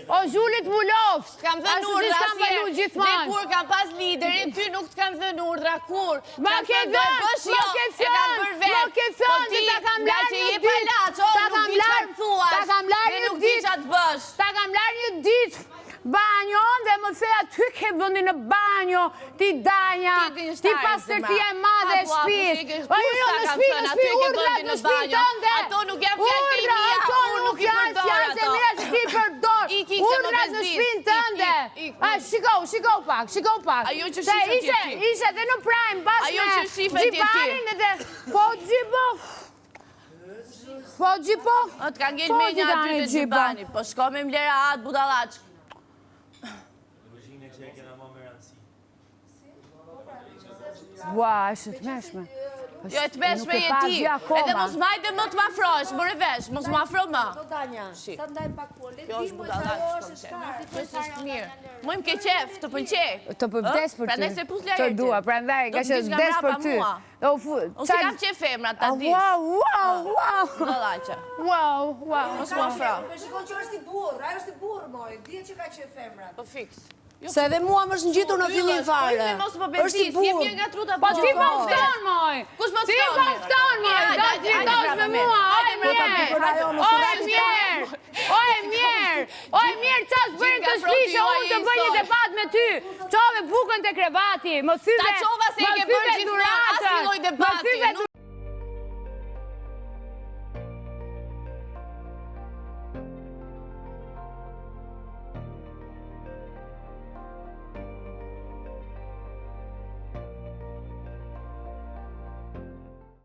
O Zhulit Mulofs. Kam thënë urdhra asje. Dhe kur kam pas liderin, ty nuk të kam thënë urdhra kur. Ma ke thënë, dhe ta kam larë një ditë. Ta kam larë një ditë banjon dhe më thea ty ke vëndi në banjo, ti danja, ti pastërtia e madhe e shpis. O jo, në shpi, urdrat në shpi tënde. Ato nuk janë fjallë të mija, unë nuk i përdor ato. Urdrat në shpi tënde. Shiko pak. Ajo që shifet tje ti. Ishe dhe në prime, bas me Gjipanin edhe, po Gjipo. Po Gjipo. Të ka ngell me një aty të Gjipani, po shko me mlera atë budalaq. Ua, është të meshme. Jo, e të meshme je ti. Edhe mos majte më të mafrosh, bërë vesh, mos mafro më. Sa ndaj pak polit, kjo është budalaq, është mirë. Mu im ke qef, të pëlqej. Të përvdes për ty. Prandaj se pus lejë të dua, prandaj, ka që vdes për ty. Unë si kam qef femra, ta dish. Wow. Budalaqe. Wow. Mos mafro. Shikon që është i burr, ajo është i burr, moj, dhjetë që ka qef femrat. Po fiks. Se edhe mua më është ngjitur në fillim fare. Është i burr. Jep një nga truta po ti më fton, moj. Kush më fton? Ti më fton, moj. Do të jetosh me mua. Oj mirë, ças bërin të shpishe, unë të bëj një debat me ty. Çove bukën te krevati, më thyve. Ta çova se i ke bërë gjithmonë asnjë lloj debati.